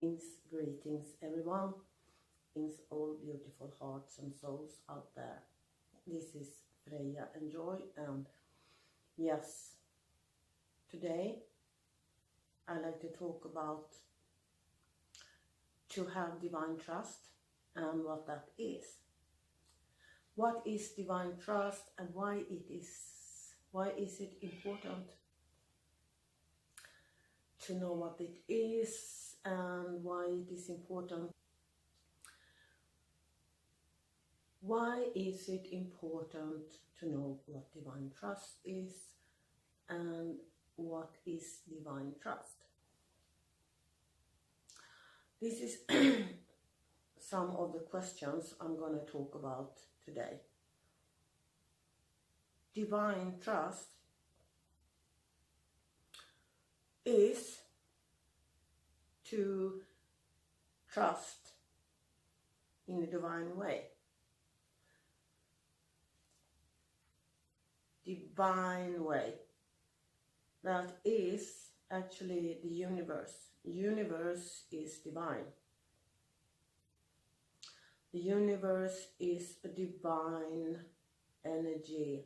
Greetings everyone, all beautiful hearts and souls out there. This is Freja Enjoy, and yes, today I like to talk about to have divine trust and what that is. What is divine trust and why is it important to know what it is and why it is important? Why is it important to know what divine trust is and what is divine trust? This is some of the questions I'm going to talk about today. Divine trust is to trust in a divine way. Divine way. That is actually the universe. Universe is divine. The universe is a divine energy,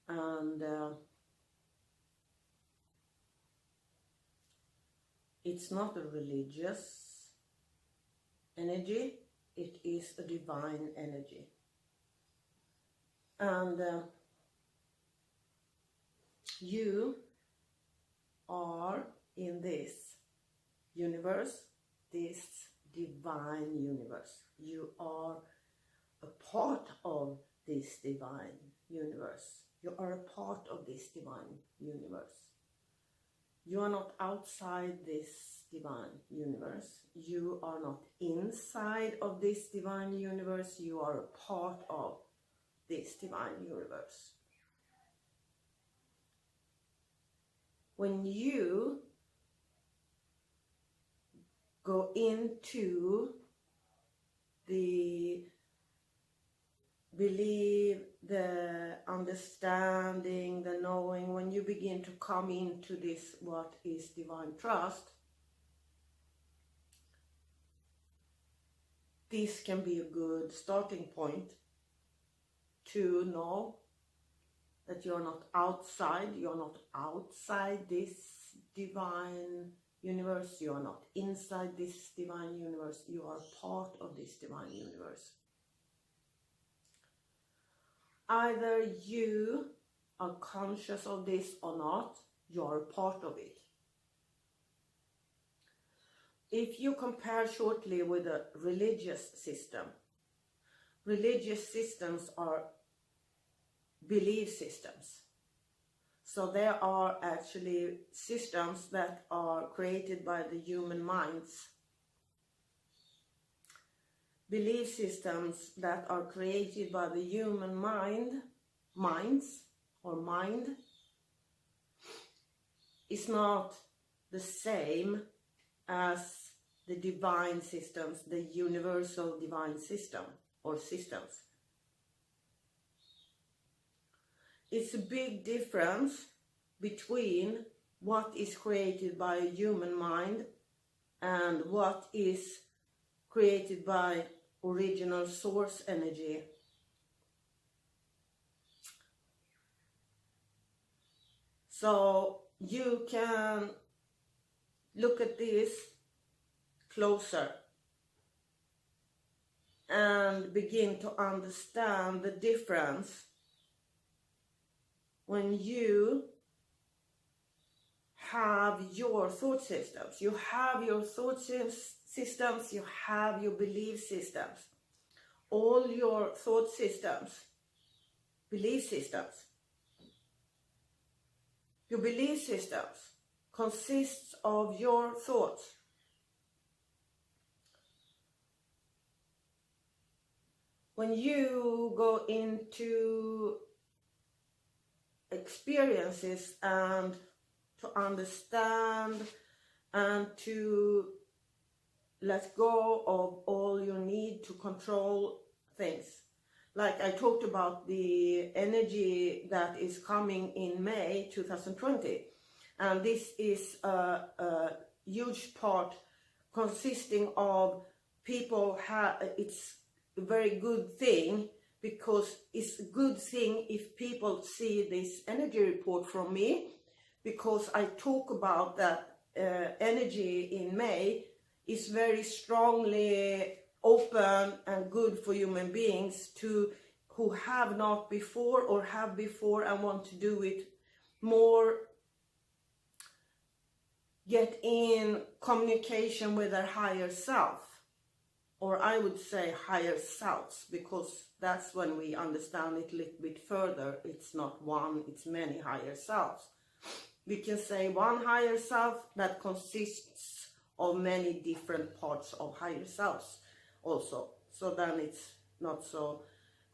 and it's not a religious energy, it is a divine energy. And you are in this universe, this divine universe. You are a part of this divine universe. You are a part of this divine universe. You are not outside this divine universe. You are not inside of this divine universe. You are a part of this divine universe. When you go into the belief, the understanding, the knowing, when you begin to come into this, what is divine trust, this can be a good starting point to know that you're not outside this divine universe, you are not inside this divine universe, you are part of this divine universe. Either you are conscious of this or not, you are a part of it. If you compare shortly with a religious system, religious systems are belief systems. So there are actually systems that are created by the human minds. Belief systems that are created by the human mind is not the same as the divine systems, the universal divine system or systems. It's a big difference between what is created by a human mind and what is created by original source energy. So you can look at this closer and begin to understand the difference when you have your thought systems. You have your thought systems, you have your belief systems. All your thought systems, belief systems. Your belief systems consists of your thoughts. When you go into experiences and to understand and to let go of all your need to control things. Like I talked about the energy that is coming in May 2020. And this is a huge part consisting of people it's a very good thing, because it's a good thing if people see this energy report from me, because I talk about that energy in May is very strongly open and good for human beings who have not before or have before and want to do it more, get in communication with their higher self, or I would say higher selves, because that's when we understand it a little bit further. It's not one, it's many higher selves. We can say one higher self that consists of many different parts of higher selves also. So then it's not so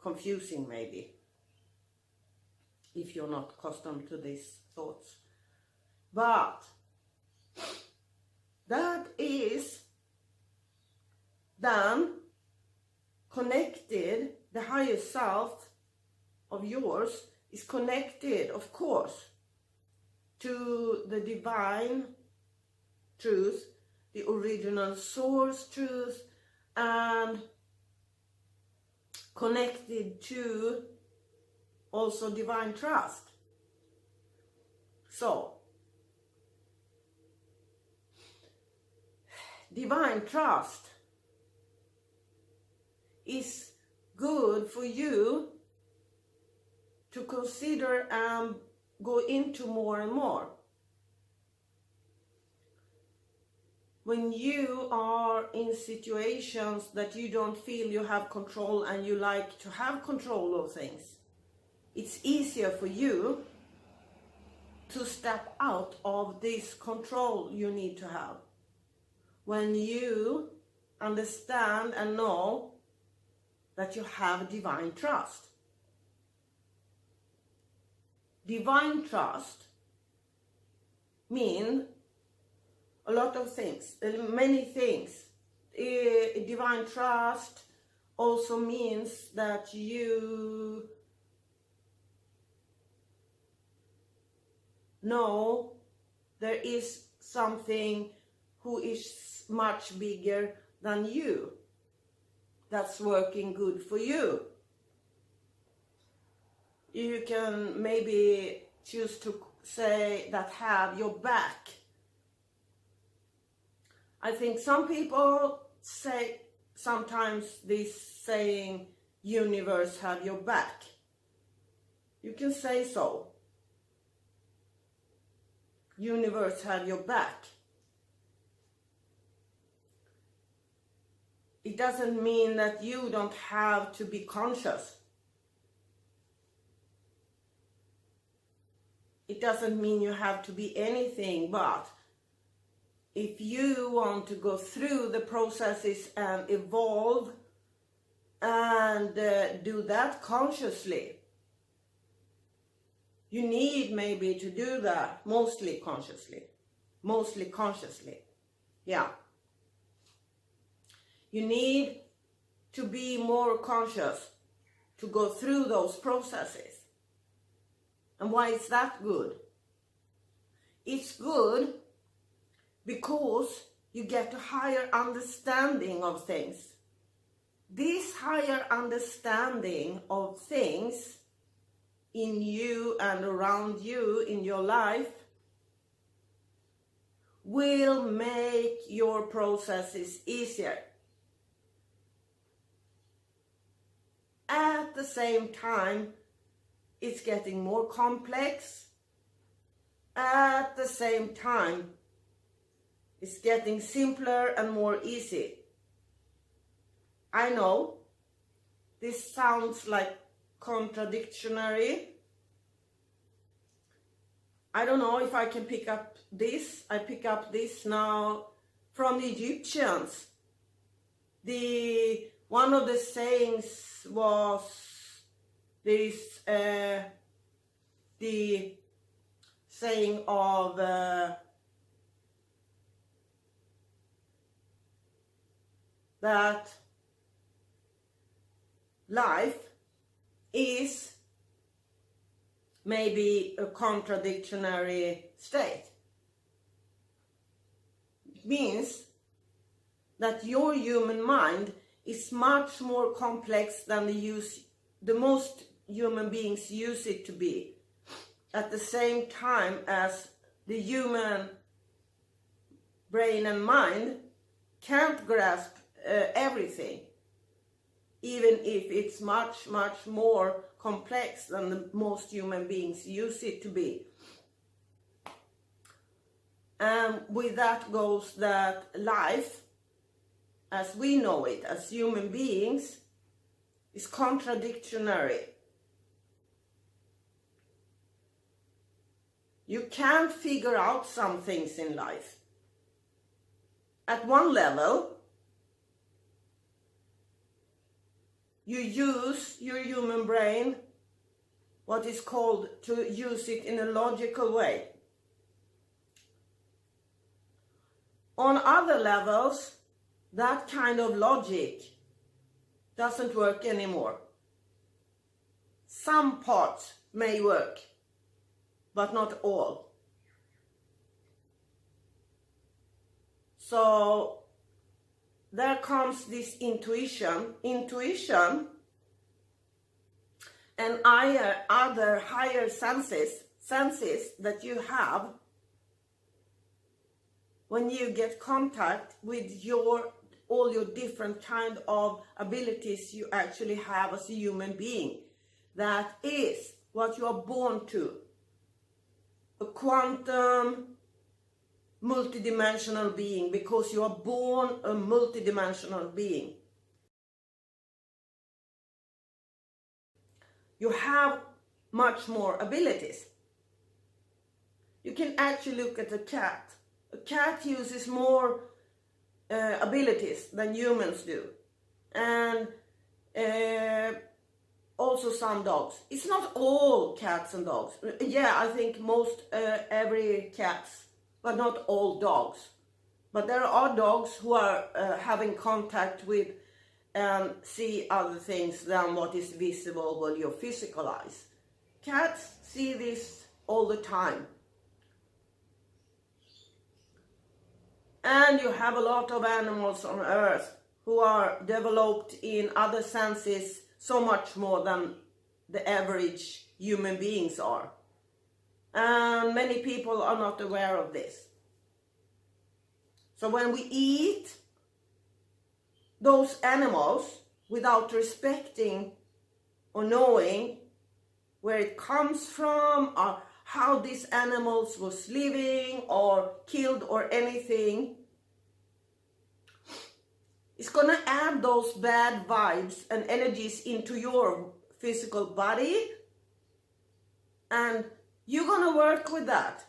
confusing, maybe, if you're not accustomed to these thoughts. But that is then connected, the higher self of yours is connected, of course, to the divine truth, the original source truth, and connected to also divine trust. So, divine trust is good for you to consider and go into more and more. When you are in situations that you don't feel you have control and you like to have control of things, it's easier for you to step out of this control you need to have. When you understand and know that you have divine trust. Divine trust means a lot of things, many things. Divine trust also means that you know there is something who is much bigger than you, that's working good for you. You can maybe choose to say that have your back. I think some people say sometimes this saying, universe have your back. You can say so. Universe have your back. It doesn't mean that you don't have to be conscious. It doesn't mean you have to be anything, but if you want to go through the processes and evolve and do that consciously, you need maybe to do that mostly consciously. Yeah. You need to be more conscious to go through those processes. And why is that good? It's good because you get a higher understanding of things. This higher understanding of things in you and around you in your life will make your processes easier. At the same time, it's getting more complex. At the same time, it's getting simpler and more easy. I know this sounds like contradictory. I don't know if I can pick up this. I pick up this now from the Egyptians. One of the sayings was this, the saying of that life is maybe a contradictory state. means that your human mind is much more complex than the most human beings use it to be. At the same time as the human brain and mind can't grasp everything, even if it's much, much more complex than the most human beings use it to be. And with that goes that life, as we know it, as human beings, is contradictory. You can't figure out some things in life. At one level, you use your human brain, what is called, to use it in a logical way. On other levels, that kind of logic doesn't work anymore. Some parts may work, but not all. So there comes this intuition and other higher senses that you have when you get contact with all your different kind of abilities you actually have as a human being. That is what you are born to. A quantum multidimensional being, because you are born a multidimensional being. You have much more abilities. You can actually look at a cat. A cat uses more abilities than humans do. And also some dogs. It's not all cats and dogs. Yeah, I think most, every cats, but not all dogs. But there are dogs who are having contact with and see other things than what is visible with your physical eyes. Cats see this all the time. And you have a lot of animals on Earth who are developed in other senses so much more than the average human beings are. And many people are not aware of this. So when we eat those animals without respecting or knowing where it comes from or how these animals was living or killed or anything, it's gonna add those bad vibes and energies into your physical body, and you're gonna work with that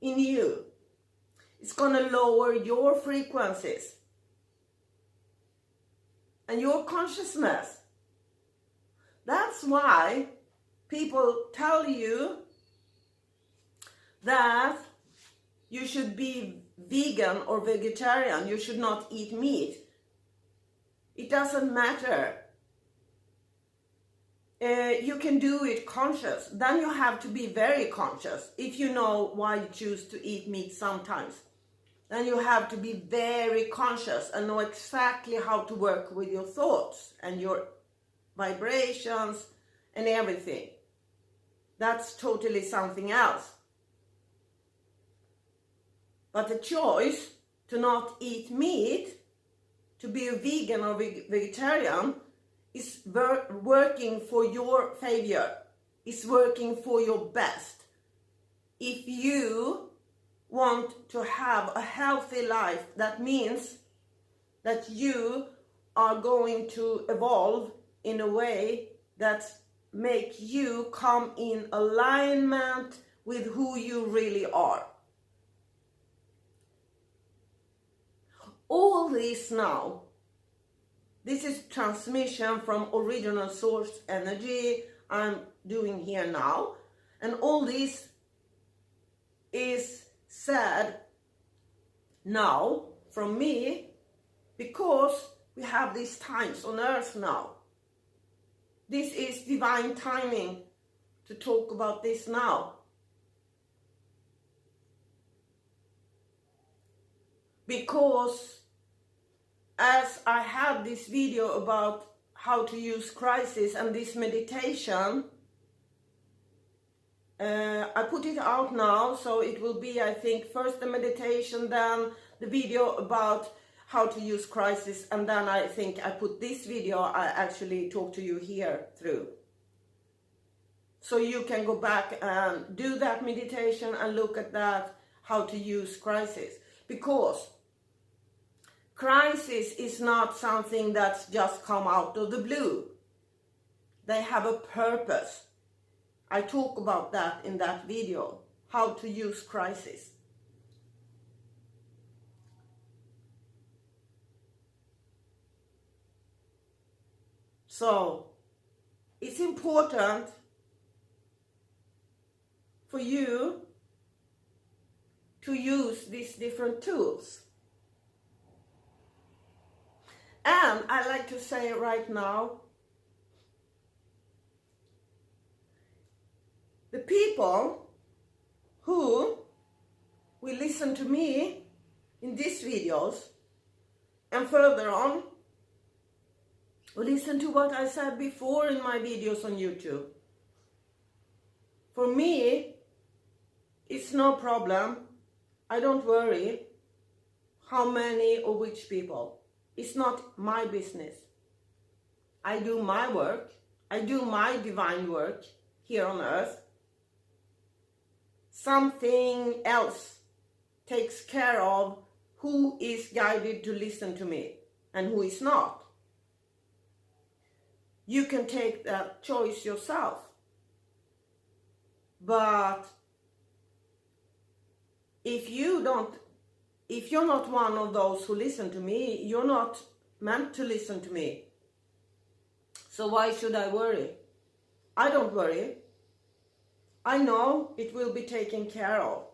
in you. It's gonna lower your frequencies and your consciousness. That's why people tell you that you should be vegan or vegetarian, you should not eat meat. It doesn't matter. You can do it conscious. Then you have to be very conscious if you know why you choose to eat meat sometimes. Then you have to be very conscious and know exactly how to work with your thoughts and your vibrations and everything. That's totally something else. But the choice to not eat meat, to be a vegan or vegetarian, is working for your favor. It's working for your best. If you want to have a healthy life, that means that you are going to evolve in a way that make you come in alignment with who you really are. All this now, this is transmission from original source energy I'm doing here now. And all this is said now from me because we have these times on Earth now. This is divine timing to talk about this now. because as I had this video about how to use crisis and this meditation, I put it out now, so it will be, I think, first the meditation, then the video about how to use crisis, and then I think I put this video I actually talk to you here through. So you can go back and do that meditation and look at that, how to use crisis. Because crisis is not something that's just come out of the blue. They have a purpose. I talk about that in that video, how to use crisis. So, it's important for you to use these different tools. And I like to say right now, the people who will listen to me in these videos and further on will listen to what I said before in my videos on YouTube. For me, it's no problem. I don't worry how many or which people. It's not my business. I do my work. I do my divine work here on earth. Something else takes care of who is guided to listen to me and who is not. You can take that choice yourself. But if you're not one of those who listen to me, you're not meant to listen to me. So why should I worry? I don't worry. I know it will be taken care of.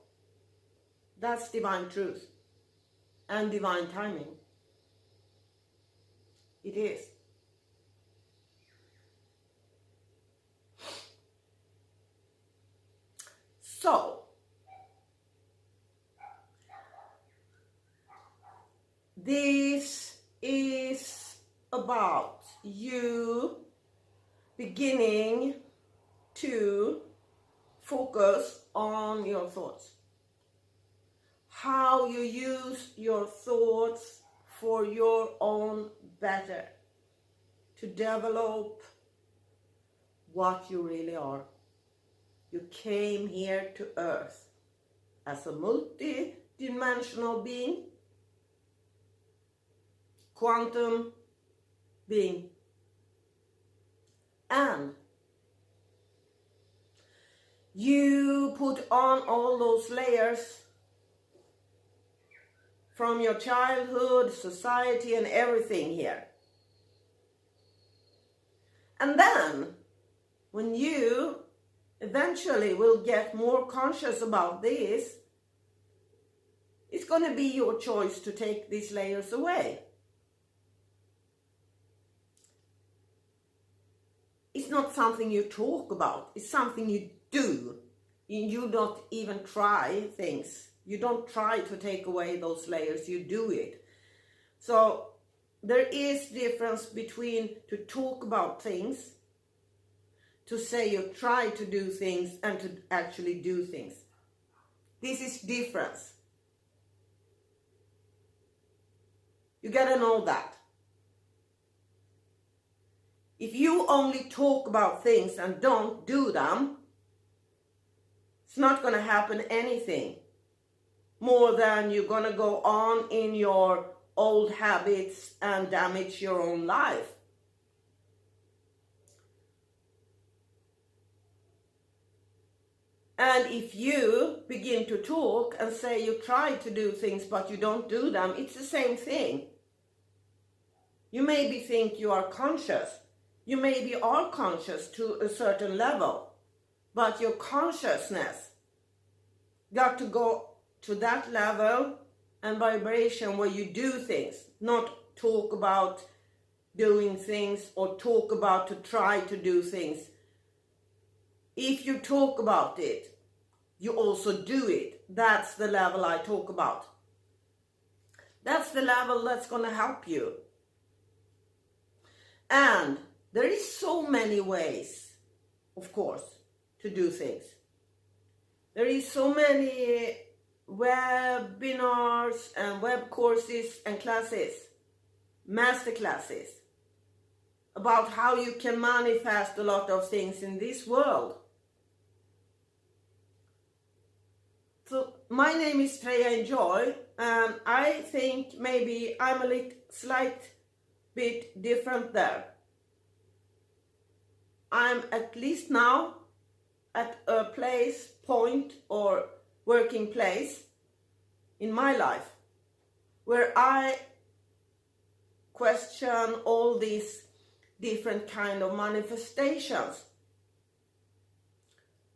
That's divine truth and divine timing. It is. So, this is about you beginning to focus on your thoughts. How you use your thoughts for your own better. To develop what you really are. You came here to Earth as a multidimensional being, quantum being, and you put on all those layers from your childhood, society, and everything here. And then, when you eventually will get more conscious about this, it's going to be your choice to take these layers away. It's not something you talk about, it's something you do. You don't even try things. You don't try to take away those layers, you do it. So there is difference between to talk about things, to say you try to do things, and to actually do things. This is difference. You gotta know that. If you only talk about things and don't do them, it's not gonna happen anything more than you're gonna go on in your old habits and damage your own life. And if you begin to talk and say you try to do things but you don't do them, it's the same thing. You maybe think you are conscious. You maybe are conscious to a certain level. But your consciousness got to go to that level and vibration where you do things. Not talk about doing things or talk about to try to do things. If you talk about it, you also do it. That's the level I talk about. That's the level that's going to help you. And there is so many ways, of course, to do things. There is so many webinars and web courses and classes, master classes, about how you can manifest a lot of things in this world. So my name is Freja Enjoy, and I think maybe I'm a slight bit different there. I'm at least now at a point or working place in my life where I question all these different kind of manifestations.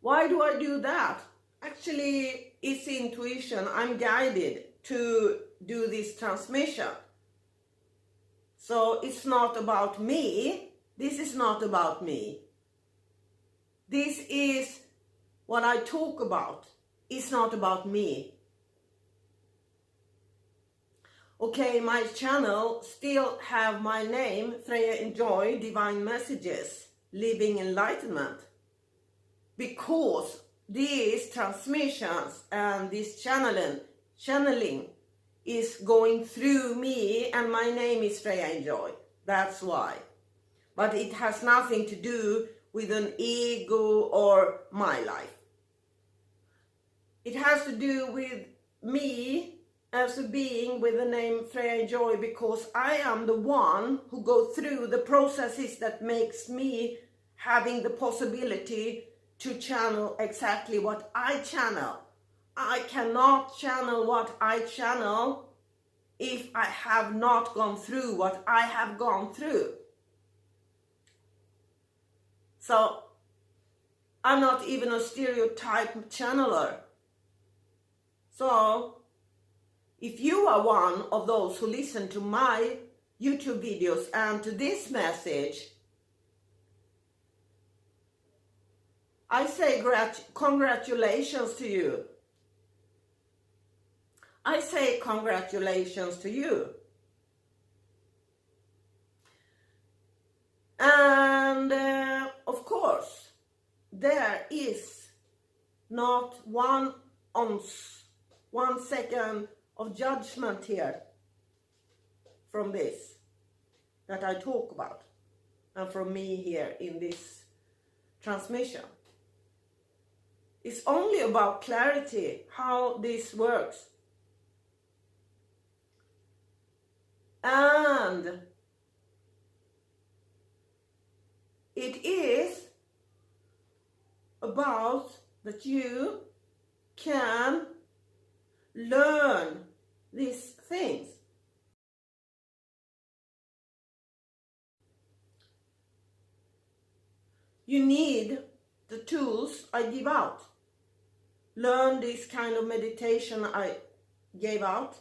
Why do I do that? Actually, it's intuition. I'm guided to do this transmission. So it's not about me. This is not about me. This is what I talk about. It's not about me. Okay, my channel still have my name, Freja Enjoy, Divine Messages, Living Enlightenment. Because these transmissions and this channeling is going through me, and my name is Freja Enjoy. That's why. But it has nothing to do with an ego or my life. It has to do with me as a being with the name Freja Enjoy, because I am the one who goes through the processes that makes me having the possibility to channel exactly what I channel. I cannot channel what I channel if I have not gone through what I have gone through. So I'm not even a stereotype channeler. So if you are one of those who listen to my YouTube videos and to this message, I say congratulations to you. I say congratulations to you. And of course, there is not 1 ounce, 1 second of judgment here from this that I talk about, and from me here in this transmission. It's only about clarity, how this works. And it is about that you can learn these things. You need the tools I give out. Learn this kind of meditation I gave out.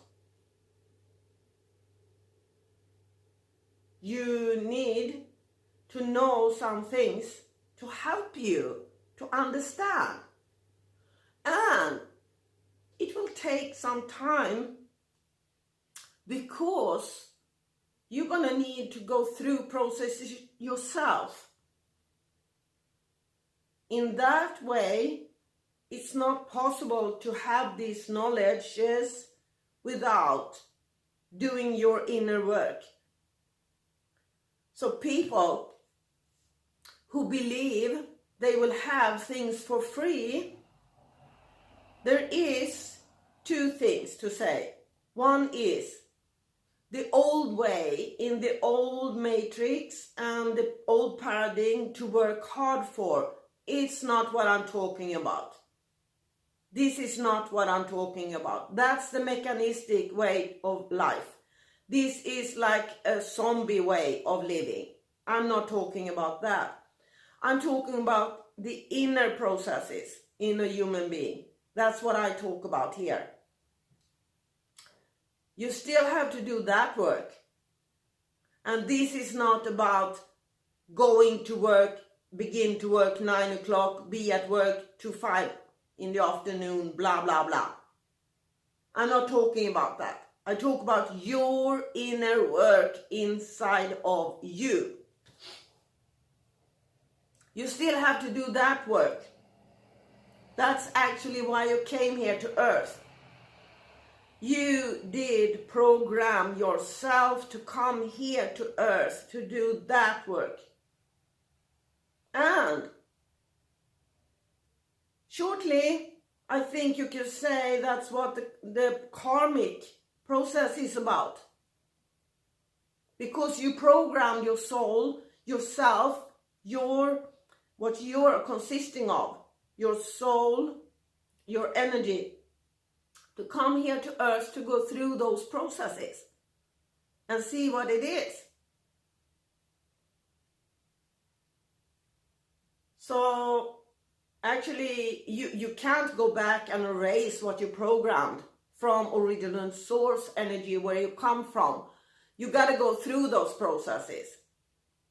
You need to know some things to help you to understand. And it will take some time, because you're going to need to go through processes yourself. In that way, it's not possible to have these knowledges without doing your inner work. So people who believe they will have things for free, there is 2 things to say. One is the old way, in the old matrix and the old paradigm to work hard for. It's not what I'm talking about. This is not what I'm talking about. That's the mechanistic way of life. This is like a zombie way of living. I'm not talking about that. I'm talking about the inner processes in a human being. That's what I talk about here. You still have to do that work. And this is not about going to work, begin to work 9 o'clock, be at work to 5 in the afternoon, blah, blah, blah. I'm not talking about that. I talk about your inner work inside of you. You still have to do that work. That's actually why you came here to Earth. You did program yourself to come here to Earth to do that work. And shortly, I think you can say that's what the karmic process is about. Because you programmed your soul, yourself, what you're consisting of, your soul, your energy, to come here to Earth to go through those processes and see what it is. So actually you can't go back and erase what you programmed from original source energy where you come from. You got to go through those processes.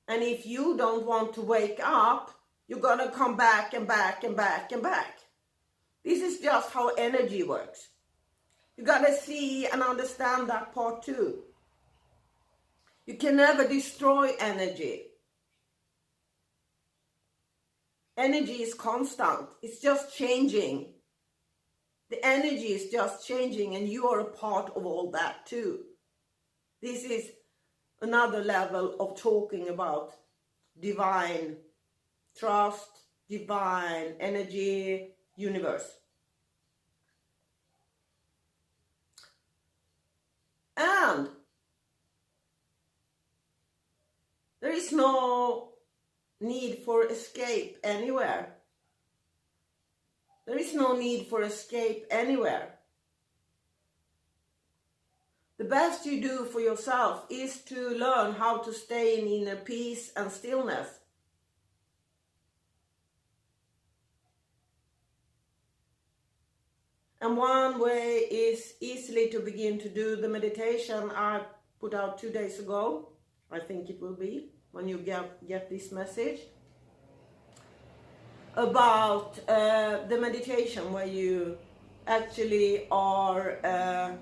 And if you don't want to wake up, you're going to come back and back and back and back. This is just how energy works. You got to see and understand that part too. You can never destroy energy. Energy is constant. It's just changing. The energy is just changing, and you are a part of all that too. This is another level of talking about divine trust, divine energy, universe. And there is no need for escape anywhere. There is no need for escape anywhere. The best you do for yourself is to learn how to stay in inner peace and stillness. And one way is easily to begin to do the meditation I put out 2 days ago. I think it will be when you get this message. About the meditation where you actually are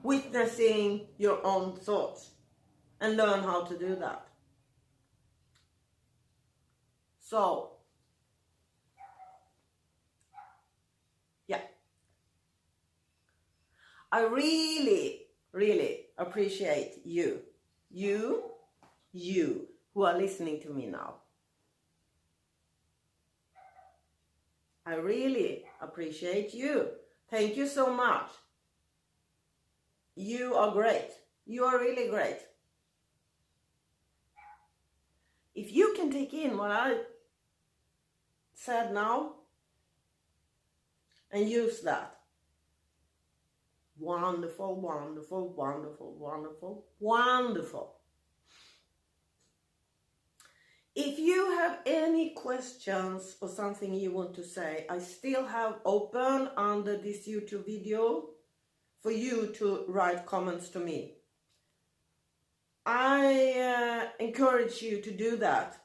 witnessing your own thoughts and learn how to do that. So, yeah. I really, really appreciate you who are listening to me now. I really appreciate you. Thank you so much. You are great. You are really great. If you can take in what I said now and use that, wonderful, wonderful, wonderful, wonderful, wonderful. If you have any questions or something you want to say, I still have open under this YouTube video for you to write comments to me. I encourage you to do that.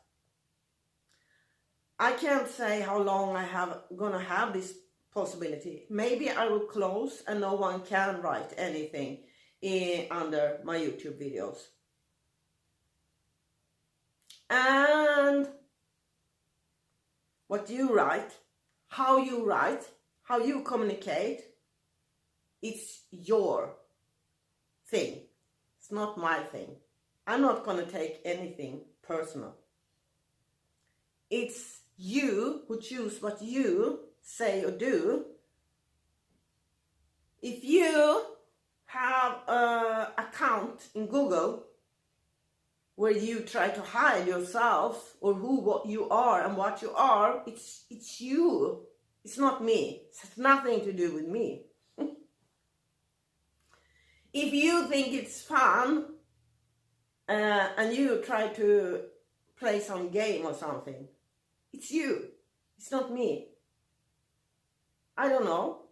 I can't say how long gonna have this possibility. Maybe I will close and no one can write anything under my YouTube videos. And what you write, how you communicate, it's your thing. It's not my thing. I'm not going to take anything personal. It's you who choose what you say or do. If you have an account in Google where you try to hide yourself or what you are and what you are, it's you. It's not me. It has nothing to do with me. If you think it's fun and you try to play some game or something, it's you. It's not me. I don't know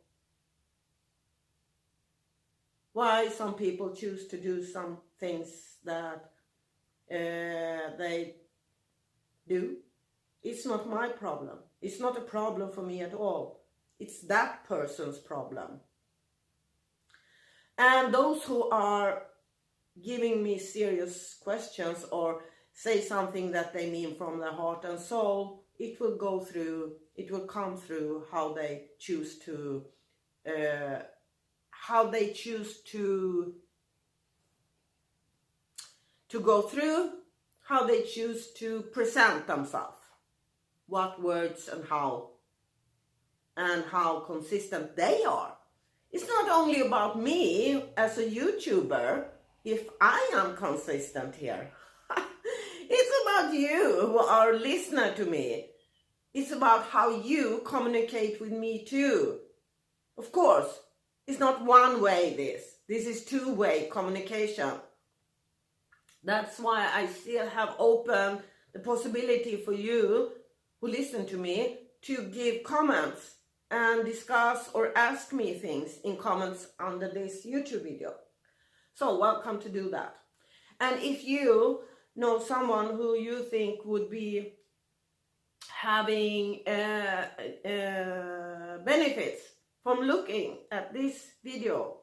why some people choose to do some things that they do. It's not my problem. It's not a problem for me at all. It's that person's problem. And those who are giving me serious questions or say something that they mean from their heart and soul, it will come through how they choose to go through, how they choose to present themselves, what words and how consistent they are. It's not only about me as a YouTuber, if I am consistent here. It's about you who are a listener to me. It's about how you communicate with me too. Of course, it's not one way this is two-way communication. That's why I still have open the possibility for you who listen to me to give comments and discuss or ask me things in comments under this YouTube video. So welcome to do that. And if you know someone who you think would be having benefits from looking at this video,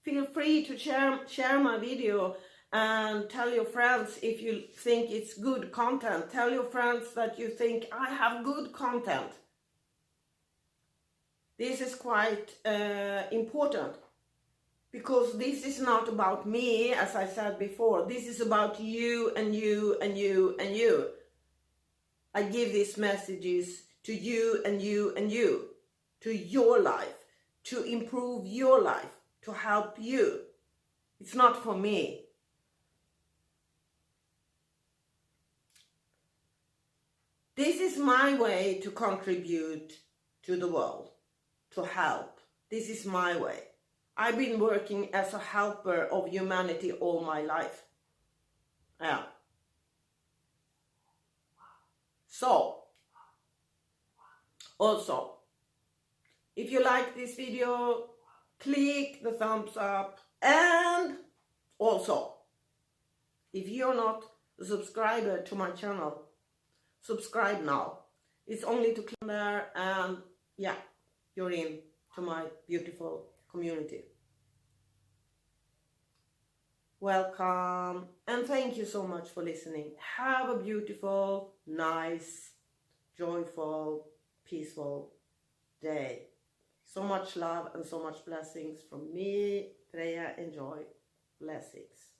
feel free to share my video and tell your friends if you think it's good content. Tell your friends that you think I have good content. This is quite important, because this is not about me, as I said before. This is about you and you and you and you. I give these messages to you and you and you, to your life, to improve your life, to help you. It's not for me. This is my way to contribute to the world, to help. This is my way. I've been working as a helper of humanity all my life. Yeah. So, also, if you like this video, click the thumbs up. And also, if you're not a subscriber to my channel, subscribe now. It's only to click there and yeah, you're in to my beautiful community. Welcome and thank you so much for listening. Have a beautiful, nice, joyful, peaceful day. So much love and so much blessings from me, Freja Enjoy. Blessings.